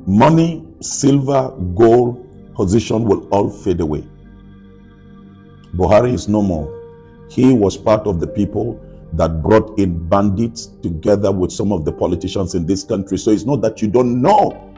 Money, silver, gold, position will all fade away. Buhari is no more. He was part of the people that brought in bandits together with some of the politicians in this country. So it's not that you don't know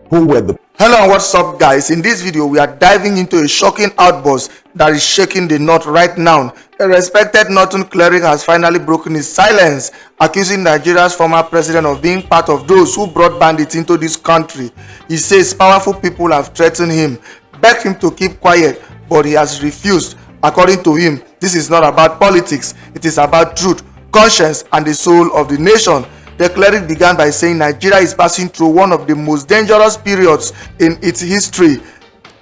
who were the... Hello and what's up, guys? In this video we are diving into a shocking outburst that is shaking the north right now. A respected northern cleric has finally broken his silence, accusing Nigeria's former president of being part of those who brought bandits into this country. He says powerful people have threatened him, begged him to keep quiet, but he has refused. According to him, this is not about politics, it is about truth, conscience, and the soul of the nation. The cleric began by saying Nigeria is passing through one of the most dangerous periods in its history.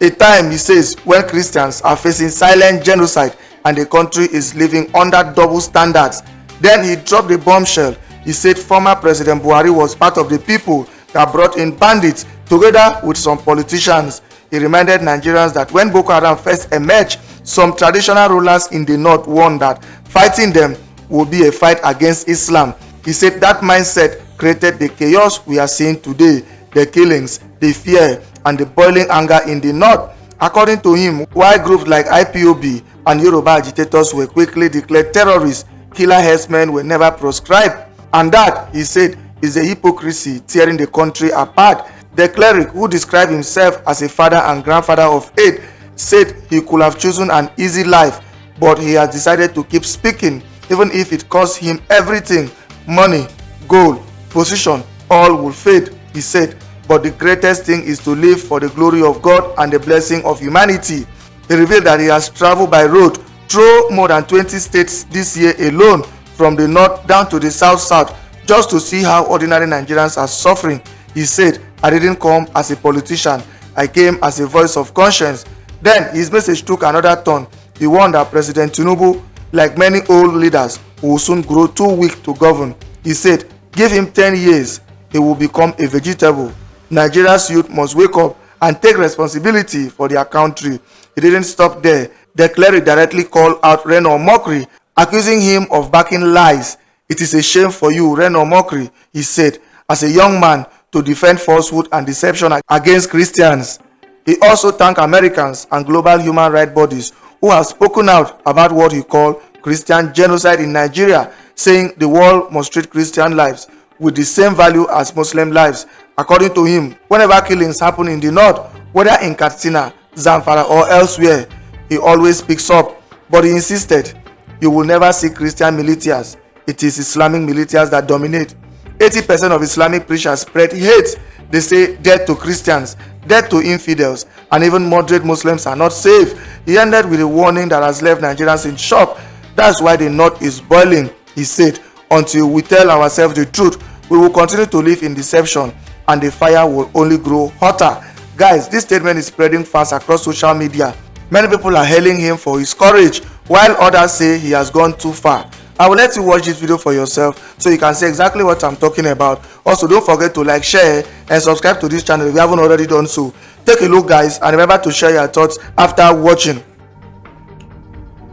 A time, he says, when Christians are facing silent genocide and the country is living under double standards. Then he dropped a bombshell. He said former President Buhari was part of the people that brought in bandits together with some politicians. He reminded Nigerians that when Boko Haram first emerged, some traditional rulers in the north warned that fighting them would be a fight against Islam. He said that mindset created the chaos we are seeing today, the killings, the fear, and the boiling anger in the north. According to him, while groups like IPOB and Yoruba agitators were quickly declared terrorists, killer herdsmen were never proscribed. And that, he said, is a hypocrisy tearing the country apart. The cleric, who described himself as a father and grandfather of 8, said he could have chosen an easy life, but he has decided to keep speaking, even if it costs him everything. Money, gold, position, all will fade, he said, but the greatest thing is to live for the glory of God and the blessing of humanity. He revealed that he has traveled by road through more than 20 states this year alone, from the north down to the south, just to see how ordinary Nigerians are suffering. He said, I didn't come as a politician, I came as a voice of conscience. Then his message took another turn. He warned that President Tinubu, like many old leaders, will soon grow too weak to govern. He said, give him 10 years, he will become a vegetable. Nigeria's youth must wake up and take responsibility for their country. He didn't stop there. The cleric directly called out Reno Omokri, accusing him of backing lies. It is a shame for you, Reno Omokri, he said, as a young man, to defend falsehood and deception against Christians. He also thanked Americans and global human rights bodies who have spoken out about what he called Christian genocide in Nigeria, saying the world must treat Christian lives with the same value as Muslim lives. According to him, whenever killings happen in the north, whether in Katsina, Zamfara, or elsewhere, he always speaks up. But he insisted, you will never see Christian militias. It is Islamic militias that dominate. 80% of Islamic preachers spread hate. They say death to Christians, death to infidels, and even moderate Muslims are not safe. He ended with a warning that has left Nigerians in shock. That's why the north is boiling, he said. Until we tell ourselves the truth, we will continue to live in deception, and the fire will only grow hotter. Guys, this statement is spreading fast across social media. Many people are hailing him for his courage, while others say he has gone too far. I will let you watch this video for yourself so you can see exactly what I'm talking about. Also, don't forget to like, share, and subscribe to this channel if you haven't already done so. Take a look, guys, and remember to share your thoughts after watching.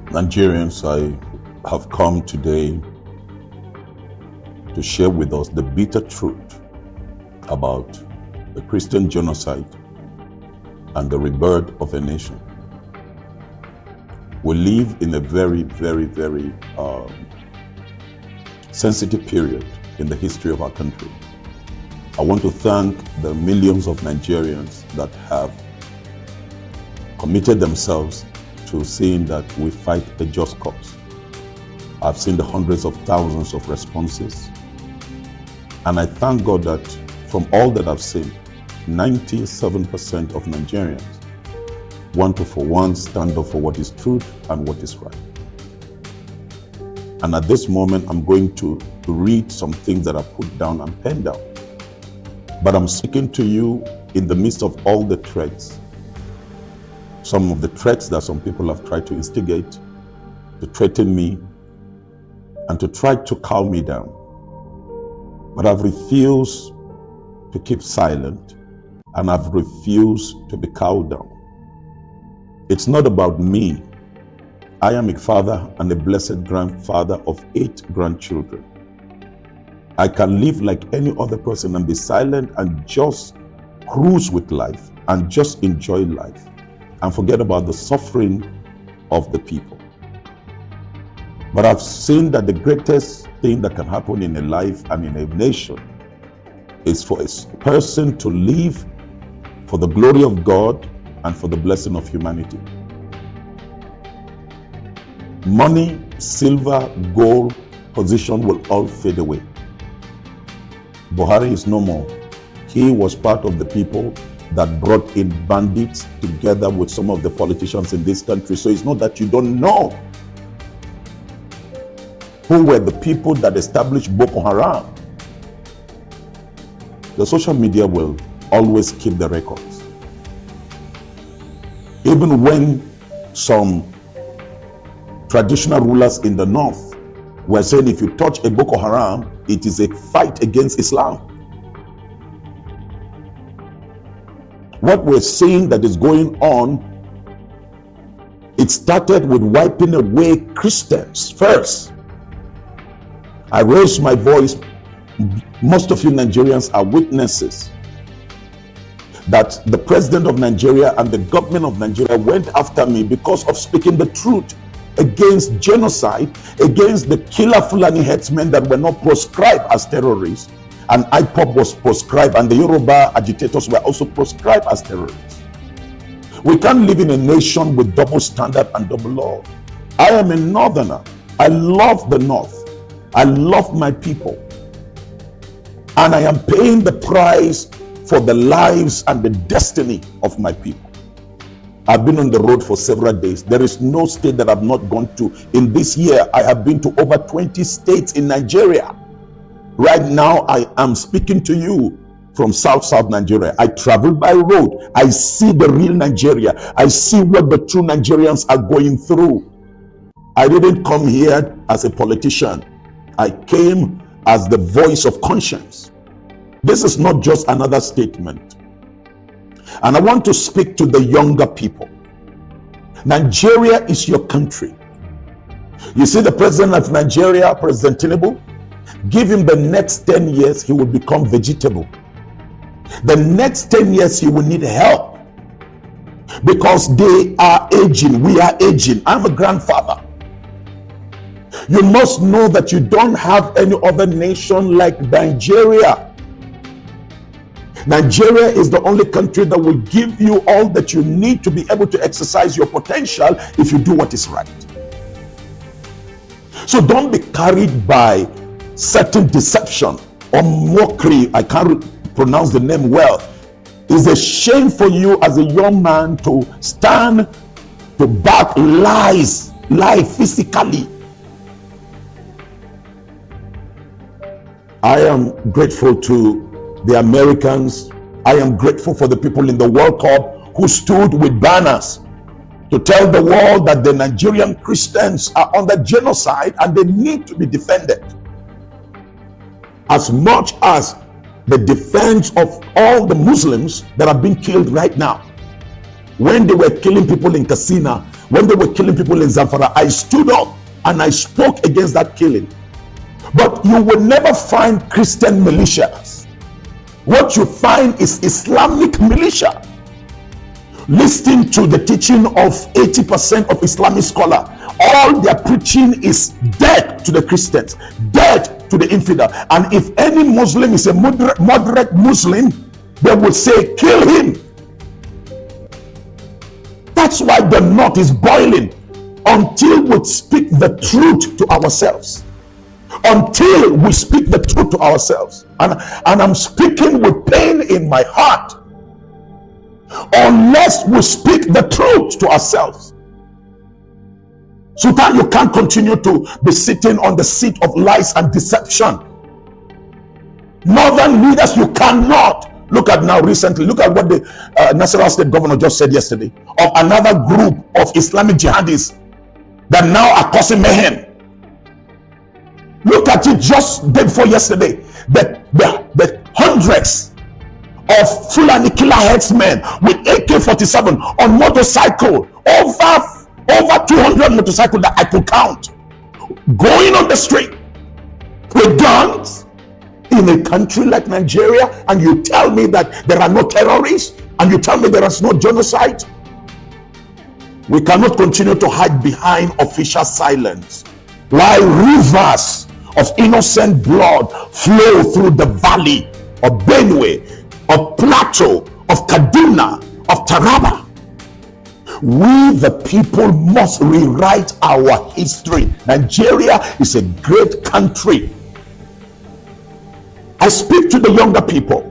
Nigerians, I have come today to share with us the bitter truth about the Christian genocide and the rebirth of a nation. We live in a very, very, very sensitive period in the history of our country. I want to thank the millions of Nigerians that have committed themselves to seeing that we fight a just cause. I've seen the hundreds of thousands of responses, and I thank God that from all that I've seen, 97% of Nigerians want to, for one, stand up for what is truth and what is right. And at this moment, I'm going to read some things that I put down and penned down. But I'm speaking to you in the midst of all the threats. Some of the threats that some people have tried to instigate, to threaten me, and to try to calm me down. But I've refused to keep silent, and I've refused to be cowed down. It's not about me. I am a father and a blessed grandfather of 8 grandchildren. I can live like any other person and be silent and just cruise with life and just enjoy life and forget about the suffering of the people. But I've seen that the greatest thing that can happen in a life and in a nation is for a person to live for the glory of God and for the blessing of humanity. Money, silver, gold, position will all fade away. Buhari is no more. He was part of the people that brought in bandits together with some of the politicians in this country. So it's not that you don't know who were the people that established Boko Haram. The social media will always keep the records. Even when some traditional rulers in the north were saying if you touch a Boko Haram, it is a fight against Islam. What we're seeing that is going on, it started with wiping away Christians first. I raised my voice. Most of you Nigerians are witnesses that the president of Nigeria and the government of Nigeria went after me because of speaking the truth against genocide, against the killer Fulani herdsmen that were not proscribed as terrorists, and IPOB was proscribed, and the Yoruba agitators were also proscribed as terrorists. We can't live in a nation with double standard and double law. I am a northerner. I love the north. I love my people. And I am paying the price for the lives and the destiny of my people. I've been on the road for several days. There is no state that I've not gone to. In this year, I have been to over 20 states in Nigeria. Right now, I am speaking to you from South Nigeria. I travel by road. I see the real Nigeria. I see what the true Nigerians are going through. I didn't come here as a politician. I came as the voice of conscience. This is not just another statement. And I want to speak to the younger people. Nigeria is your country. You see the president of Nigeria, President Tinubu, give him the next 10 years, he will become vegetable. The next 10 years, he will need help because they are aging. We are aging. I'm a grandfather. You must know that you don't have any other nation like Nigeria. Nigeria is the only country that will give you all that you need to be able to exercise your potential if you do what is right. So don't be carried by certain deception or mockery. I can't pronounce the name well. It's a shame for you as a young man to stand to back lies, lie physically. I am grateful to the Americans. I am grateful for the people in the World Cup who stood with banners to tell the world that the Nigerian Christians are under genocide and they need to be defended. As much as the defense of all the Muslims that are being killed right now. When they were killing people in Katsina, when they were killing people in Zamfara, I stood up and I spoke against that killing. But you will never find Christian militias. What you find is Islamic militia. Listening to the teaching of 80% of Islamic scholars, all their preaching is dead to the Christians, dead to the infidel. And if any Muslim is a moderate Muslim, they will say, kill him. That's why the knot is boiling until we speak the truth to ourselves. Until we speak the truth to ourselves. And I'm speaking with pain in my heart. Unless we speak the truth to ourselves. So that you can't continue to be sitting on the seat of lies and deception. Northern leaders, you cannot. Look at now recently, look at what the National State Governor just said yesterday of another group of Islamic jihadists that now are causing mayhem. Look at it just day before yesterday. The hundreds of Fulani killer herdsmen with AK-47 on motorcycle, over 200 motorcycles that I could count, going on the street with guns, in a country like Nigeria, and you tell me that there are no terrorists, and you tell me there is no genocide? We cannot continue to hide behind official silence while rivers of innocent blood flow through the valley of Benue, of Plateau, of Kaduna, of Taraba. We, the people, must rewrite our history. Nigeria is a great country. I speak to the younger people.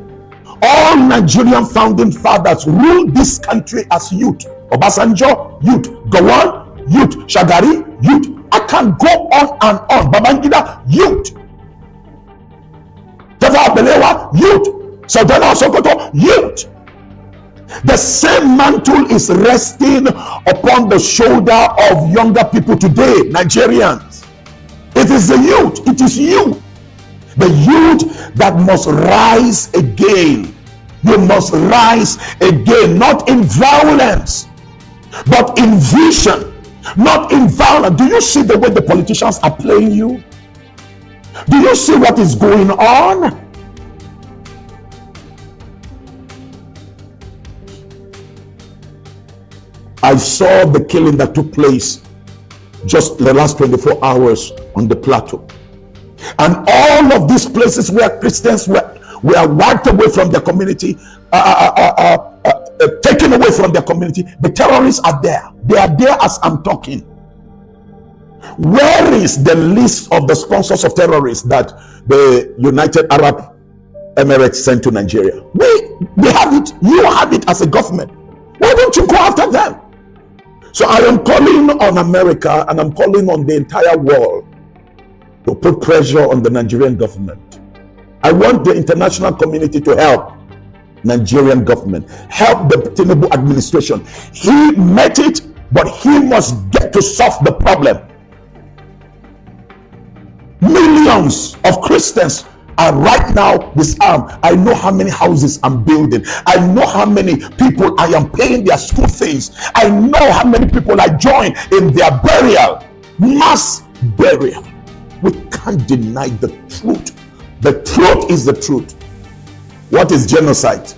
All Nigerian founding fathers ruled this country as youth. Obasanjo, youth. Gowon, youth. Shagari, youth. I can go on and on. Babangida, youth. Tafawa Balewa, youth. Sardauna Sokoto, youth. The same mantle is resting upon the shoulder of younger people today, Nigerians. It is the youth. It is you. The youth that must rise again. You must rise again, not in violence, but in vision, not in violence. Do you see the way the politicians are playing you? Do you see what is going on? I saw the killing that took place just the last 24 hours on the plateau. And all of these places where Christians were wiped away from their community, taken away from their community, the terrorists are there. They are there as I'm talking. Where is the list of the sponsors of terrorists that the United Arab Emirates sent to Nigeria? They have it. You have it as a government. Why don't you go after them? So I am calling on America, and I'm calling on the entire world to put pressure on the Nigerian government. I want the international community to help Nigerian government, help the Tinubu administration. He met it, but he must get to solve the problem. Millions of Christians are right now disarmed. I know how many houses I'm building. I know how many people I am paying their school fees. I know how many people I join in their burial, mass burial. We can't deny the truth. The truth is the truth. What is genocide?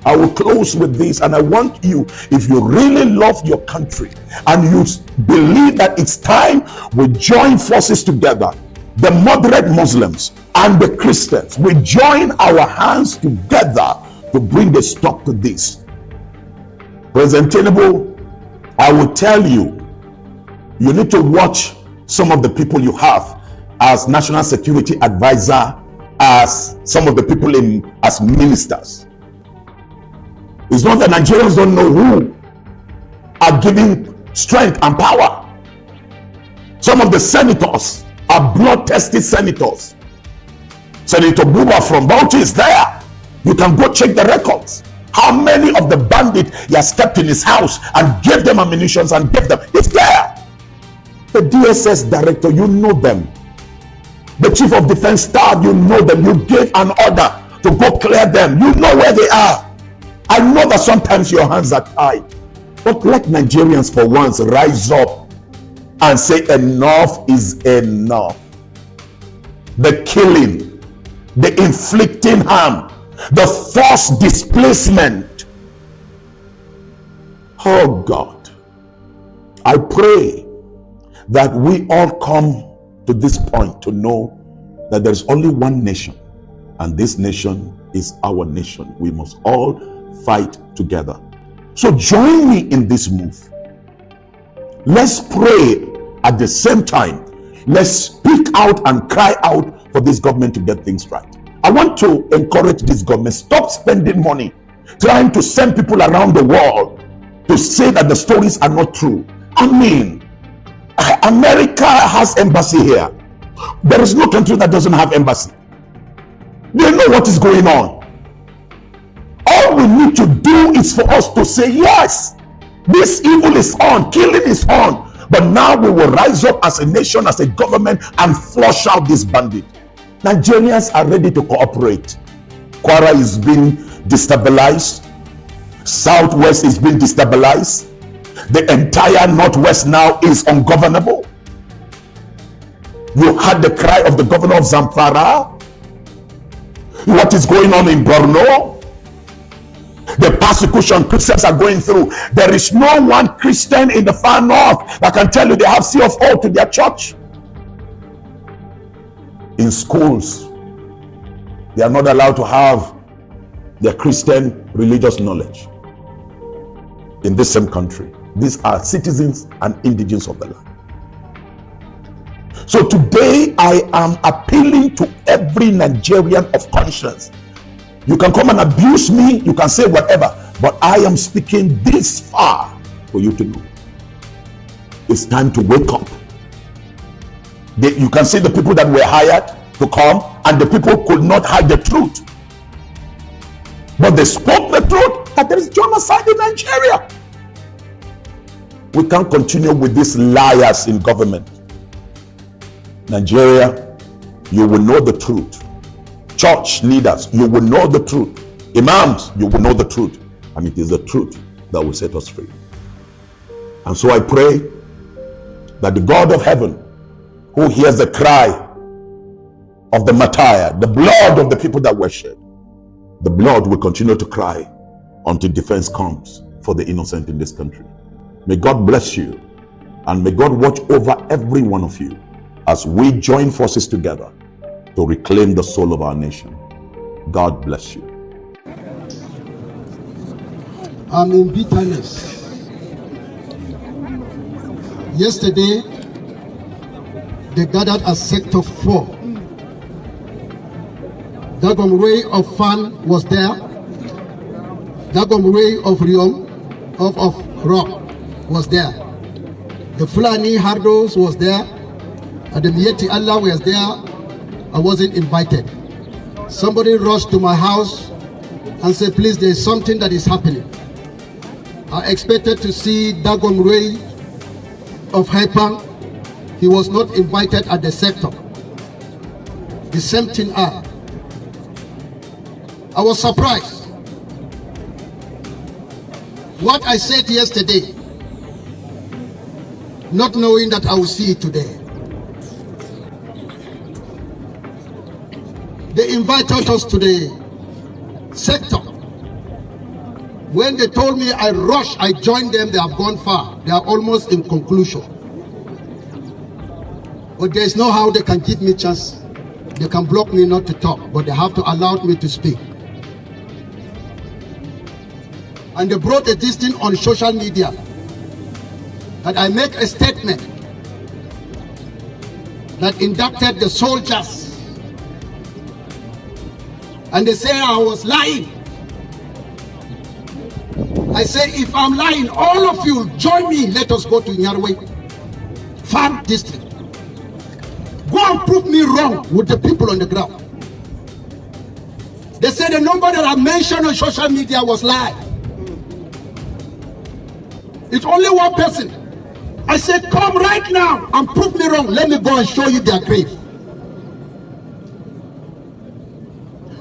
I will close with this, and I want you, if you really love your country and you believe that it's time we join forces together, the moderate Muslims and the Christians, we join our hands together to bring a stop to this. President Tinubu, I will tell you, you need to watch some of the people you have as national security advisor, as some of the people as ministers. It's not that Nigerians don't know who are giving strength and power. Some of the senators are blood-tested senators. Senator Buba from Bauchi is there. You can go check the records. How many of the bandits he has kept in his house and gave them ammunition and gave them? It's there. The DSS director, you know them. The chief of defense staff, you know them. You gave an order to go clear them. You know where they are. I know that sometimes your hands are tied, but let Nigerians for once rise up and say enough is enough. The killing, the inflicting harm, the forced displacement. Oh God, I pray that we all come to this point to know that there's only one nation, and this nation is our nation. We must all fight together. So join me in this move. Let's pray at the same time. Let's speak out and cry out for this government to get things right. I want to encourage this government, stop spending money trying to send people around the world to say that the stories are not true. I mean, America has embassy here. There is no country that doesn't have embassy. They know what is going on. All we need to do is for us to say, yes, this evil is on, killing is on. But now we will rise up as a nation, as a government, and flush out this bandit. Nigerians are ready to cooperate. Kwara is being destabilized. Southwest is being destabilized. The entire Northwest now is ungovernable. You had the cry of the governor of Zamfara. What is going on in Borno? The persecution Christians are going through. There is no one Christian in the far north that can tell you they have C of O to their church. In schools, they are not allowed to have their Christian religious knowledge. In this same country, these are citizens and indigents of the land. So today I am appealing to every Nigerian of conscience. You can come and abuse me, you can say whatever, but I am speaking this far for you to know. It's time to wake up. You can see the people that were hired to come, and the people could not hide the truth. But they spoke the truth that there is genocide in Nigeria. We can't continue with these liars in government. Nigeria, you will know the truth. Church leaders, you will know the truth. Imams, you will know the truth. And it is the truth that will set us free. And so I pray that the God of heaven, who hears the cry of the martyr, the blood of the people that were shed, the blood will continue to cry until defense comes for the innocent in this country. May God bless you, and may God watch over every one of you as we join forces together to reclaim the soul of our nation. God bless you. I'm in bitterness. Yesterday, they gathered at Sector 4. Dagom Ray of Fan was there. Dagom Ray of Riom, of Rock was there. The Fulani Hardos was there. And the Mieti Allah was there. I wasn't invited. Somebody rushed to my house and said, please, there's something that is happening. I expected to see Dagom Ray of Hypang. He was not invited at the sector. The same thing I was surprised. What I said yesterday, not knowing that I will see it today. They invited us to the sector. When they told me I rushed, I joined them. They have gone far. They are almost in conclusion. But there is no how they can give me chance. They can block me not to talk, but they have to allow me to speak. And they brought this thing on social media that I make a statement that inducted the soldiers. And they say I was lying. I say, if I'm lying, all of you join me. Let us go to Nyarwe Farm District. Go and prove me wrong with the people on the ground. They say the number that I mentioned on social media was lie. It's only one person. I said, come right now and prove me wrong. Let me go and show you their grave.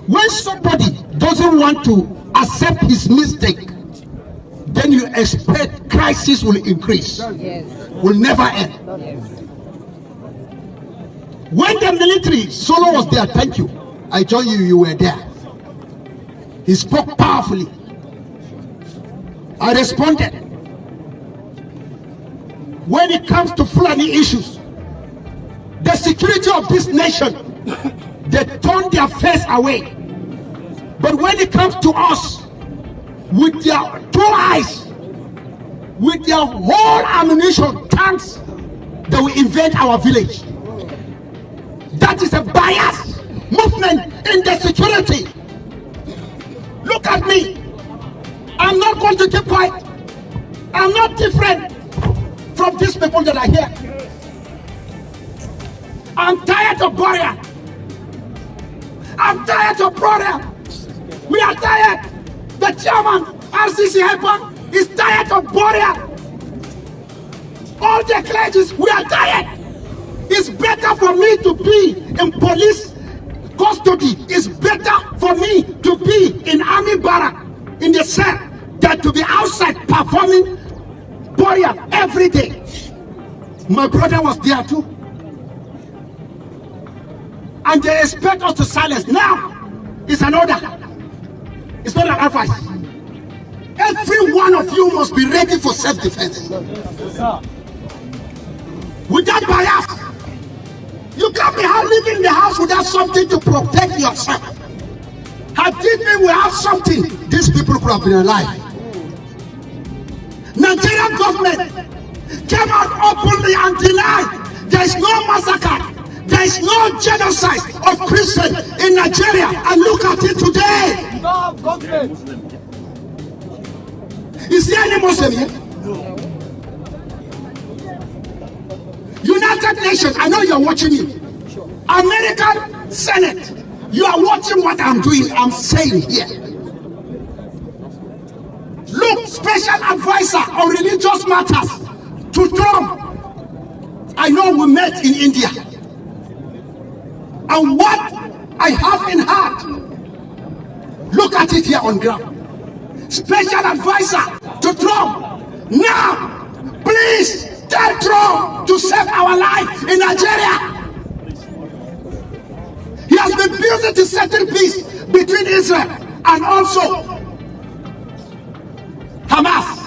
When somebody doesn't want to accept his mistake, then you expect crisis will increase, will never end. When the military, Solo was there, thank you. I joined you, you were there. He spoke powerfully. I responded. When it comes to Fulani issues, the security of this nation, they turn their face away. But when it comes to us, with their 2 eyes, with their whole ammunition, tanks, they will invade our village. That is a bias movement in the security. Look at me. I'm not going to keep quiet. I'm not different from these people that are here. I'm tired of Boria. I'm tired of Boria. We are tired. The chairman, RCC Hyper, is tired of Boria. All the clergies, we are tired. It's better for me to be in police custody. It's better for me to be in army barrack, in the cell, than to be outside performing Boria every day. My brother was there too. And they expect us to silence. Now, It's an order. It's not an advice. Every one of you must be ready for self-defense. Without bias. You can't be living in the house without something to protect yourself. Had we have something, these people could have been alive. Nigerian government came out openly and denied there is no massacre. There is no genocide of Christians in Nigeria, and look at it today. Is there any Muslim here? No. United Nations, I know you're watching me. American Senate, you are watching what I'm doing, I'm saying here. Look, special advisor on religious matters to Trump. I know we met in India. And what I have in heart, look at it here on ground. Special advisor to Trump. Now, please tell Trump to save our life in Nigeria. He has been building to settle peace between Israel and also Hamas.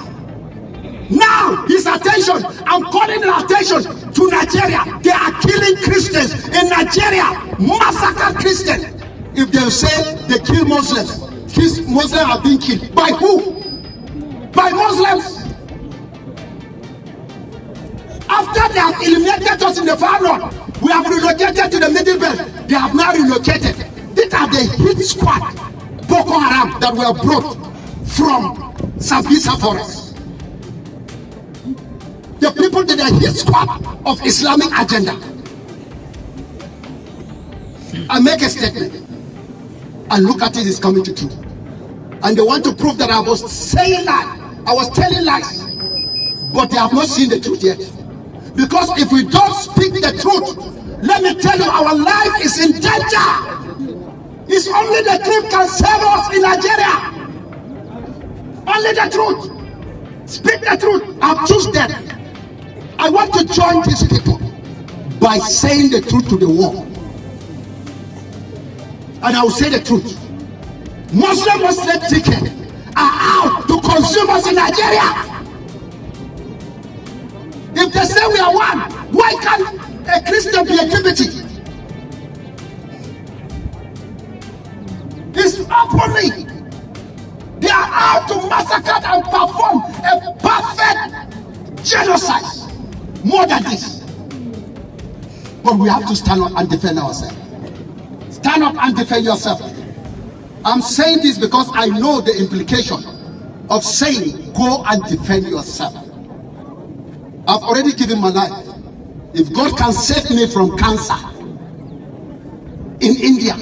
Now, his attention, I'm calling the attention to Nigeria. They are killing Christians in Nigeria, massacre Christians. If they say they kill Muslims, Muslims are being killed. By who? By Muslims. After they have eliminated us in the far north, we have relocated to the Middle Belt. They have now relocated. These are the hit squad, Boko Haram, that were brought from Sambisa forest. The people that are hit squad of Islamic agenda. I make a statement, and look at it, is coming to true. And they want to prove that I was saying lies, I was telling lies, but they have not seen the truth yet. Because if we don't speak the truth, let me tell you, our life is in danger. It's only the truth can save us in Nigeria. Only the truth. Speak the truth. I've chosen them. I want to join these people by saying the truth to the world. And I will say the truth. Muslim tickets are out to consume us in Nigeria. If they say we are one, why can't a Christian be a deputy? It's openly. They are out to massacre and perform a perfect genocide. More than this. But we have to stand up and defend ourselves. Stand up and defend yourself. I'm saying this because I know the implication of saying go and defend yourself. I've already given my life. If God can save me from cancer in India,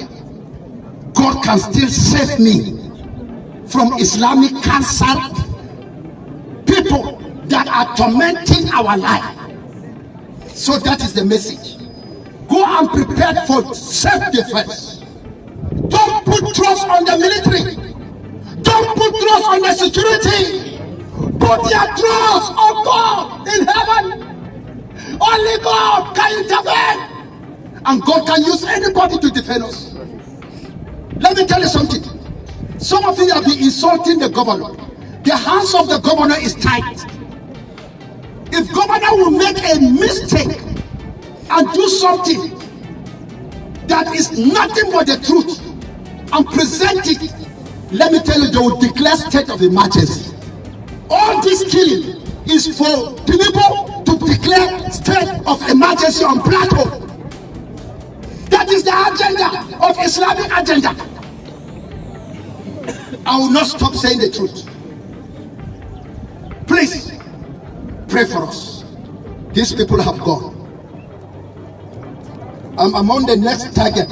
God can still save me from Islamic cancer, people that are tormenting our life. So that is the message. Go and prepare for self-defense. Don't put trust on the military. Don't put trust on the security. Put your trust on God in heaven. Only God can intervene. And God can use anybody to defend us. Let me tell you something. Some of you have been insulting the governor. The hands of the governor is tight. If governor will make a mistake and do something that is nothing but the truth and present it, let me tell you, they will declare state of emergency. All this killing is for Tinubu to declare state of emergency on plateau. That is the agenda of Islamic agenda. I will not stop saying the truth. Please pray for us. These people have gone. I'm among the next target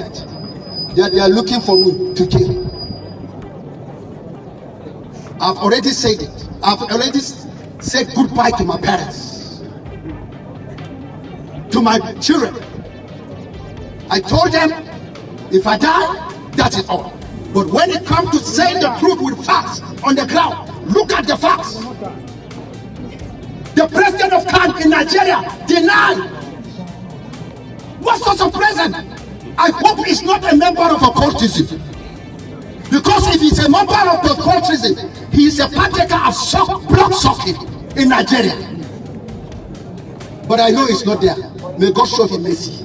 that they are looking for me to kill. I've already said it. I've already said goodbye to my parents, to my children. I told them, if I die, that's it all. But when it comes to saying the truth with facts on the ground, look at the facts. The president of Khan in Nigeria denied. What sort of president? I hope he's not a member of a cultism. Because if he's a member of the terrorism, he is a partaker of blood sucking in Nigeria. But I know he's not there. May God show him mercy.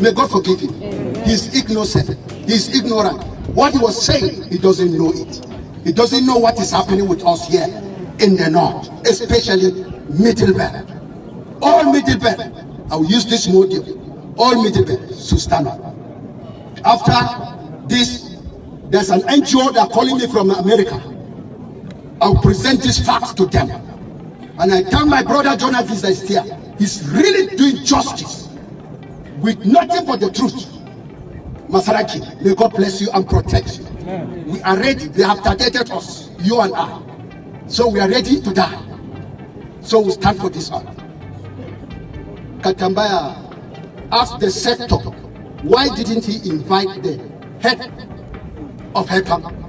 May God forgive him. He's innocent. He's ignorant. What he was saying, he doesn't know it. He doesn't know what is happening with us here in the north, especially Middle Belt. All Middle Belt, I will use this module, all Middle Belt to stand up. After this, there's an NGO that are calling me from America. I'll present these facts to them. And I tell my brother journalist that is here, he's really doing justice with nothing but the truth. Masaraki, may God bless you and protect you. We are ready. They have targeted us, you and I. So we are ready to die. So we stand for this one. Katambaya asked the sector, why didn't he invite the head of HECAM